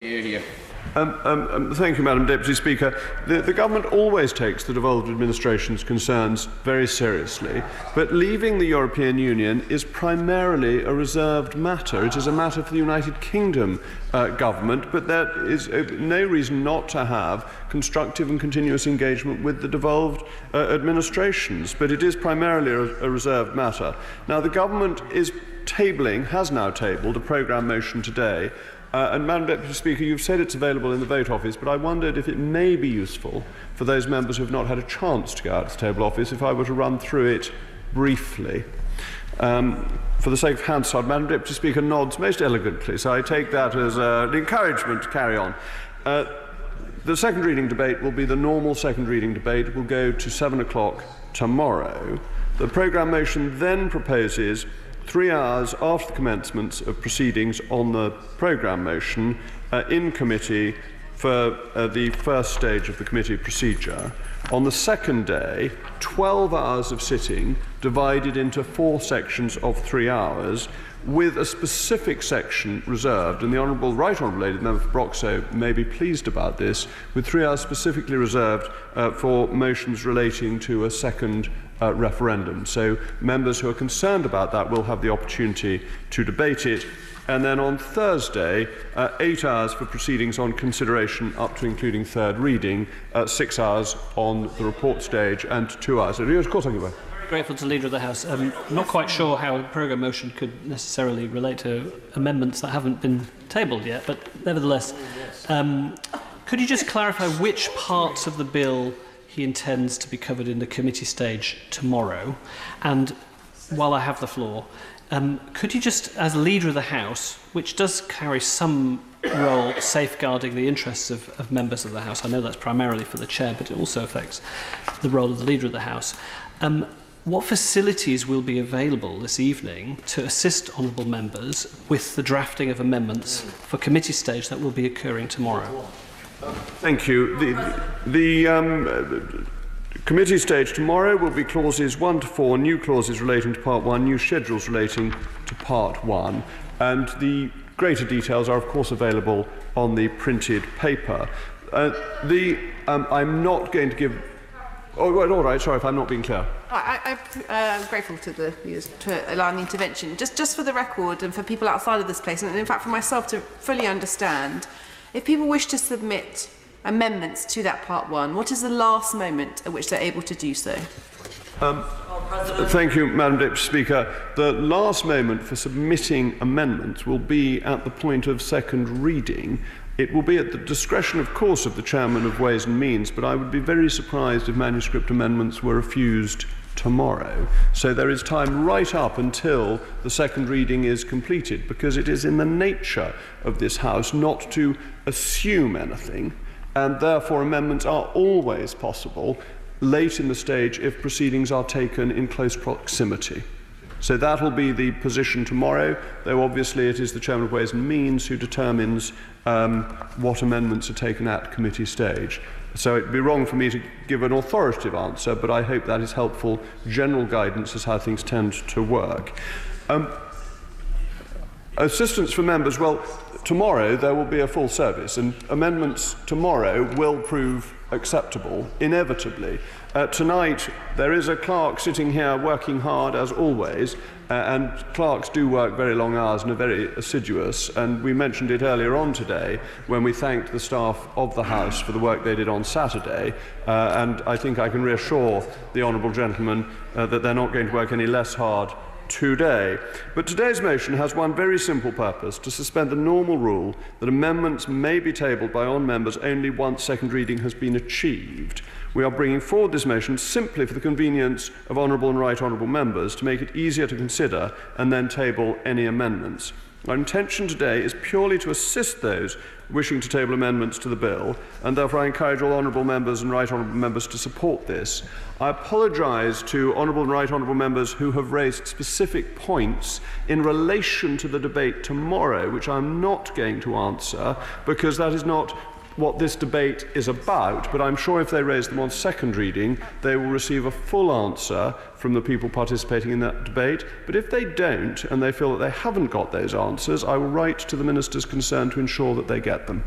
Thank you, Madam Deputy Speaker. The Government always takes the devolved administration's concerns very seriously, but leaving the European Union is primarily a reserved matter. It is a matter for the United Kingdom Government, but there is no reason not to have constructive and continuous engagement with the devolved administrations, but it is primarily a reserved matter. Now, the Government has now tabled a programme motion today. And Madam Deputy Speaker, you've said it's available in the vote office, but I wondered if it may be useful for those members who have not had a chance to go out to the table office if I were to run through it briefly. For the sake of Hansard, Madam Deputy Speaker nods most elegantly, so I take that as an encouragement to carry on. The second reading debate will be the normal second reading debate. It will go to 7 o'clock tomorrow. The programme motion then proposes 3 hours after the commencement of proceedings on the programme motion in committee for the first stage of the committee procedure. On the second day, 12 hours of sitting divided into 4 sections of 3 hours, with a specific section reserved, and the Right Honourable Lady, the Member for Broxow, may be pleased about this, with 3 hours specifically reserved for motions relating to a second referendum. So members who are concerned about that will have the opportunity to debate it. And then on Thursday, 8 hours for proceedings on consideration up to including third reading, 6 hours on the report stage, and 2 hours. Of course, I can go. Grateful to the Leader of the House. I'm not quite sure how a programme motion could necessarily relate to amendments that haven't been tabled yet, but nevertheless, could you just clarify which parts of the bill he intends to be covered in the committee stage tomorrow? And while I have the floor, could you just, as Leader of the House, which does carry some role safeguarding the interests of members of the House, I know that's primarily for the Chair, but it also affects the role of the Leader of the House, what facilities will be available this evening to assist honourable members with the drafting of amendments for committee stage that will be occurring tomorrow? Thank you. The committee stage tomorrow will be clauses 1 to 4, new clauses relating to Part 1, new schedules relating to Part 1, and the greater details are, of course, available on the printed paper. I'm not going to give... Oh, all right, sorry if I'm not being clear. I'm grateful to the leaders to allow the intervention. Just for the record and for people outside of this place, and in fact for myself to fully understand, if people wish to submit amendments to that Part 1, what is the last moment at which they're able to do so? Thank you, Madam Deputy Speaker. The last moment for submitting amendments will be at the point of second reading. It will be at the discretion, of course, of the Chairman of Ways and Means, but I would be very surprised if manuscript amendments were refused tomorrow. So there is time right up until the second reading is completed, because it is in the nature of this House not to assume anything, and therefore amendments are always possible late in the stage if proceedings are taken in close proximity. So that will be the position tomorrow, though obviously it is the Chairman of Ways and Means who determines what amendments are taken at committee stage. So it would be wrong for me to give an authoritative answer, but I hope that is helpful general guidance as how things tend to work. Assistance for members, well, tomorrow there will be a full service, and amendments tomorrow will prove acceptable, inevitably. Tonight there is a clerk sitting here working hard as always, and clerks do work very long hours and are very assiduous, and we mentioned it earlier on today when we thanked the staff of the House for the work they did on Saturday, and I think I can reassure the honourable gentleman that they're not going to work any less hard today. But today's motion has one very simple purpose: to suspend the normal rule that amendments may be tabled by honourable members only once second reading has been achieved. We are bringing forward this motion simply for the convenience of honourable and right honourable members, to make it easier to consider and then table any amendments. Our intention today is purely to assist those wishing to table amendments to the bill, and therefore I encourage all honourable members and right honourable members to support this. I apologise to honourable and right honourable members who have raised specific points in relation to the debate tomorrow, which I'm not going to answer, because that is not what this debate is about, but I'm sure if they raise them on second reading, they will receive a full answer from the people participating in that debate. But if they don't, and they feel that they haven't got those answers, I will write to the ministers concerned to ensure that they get them.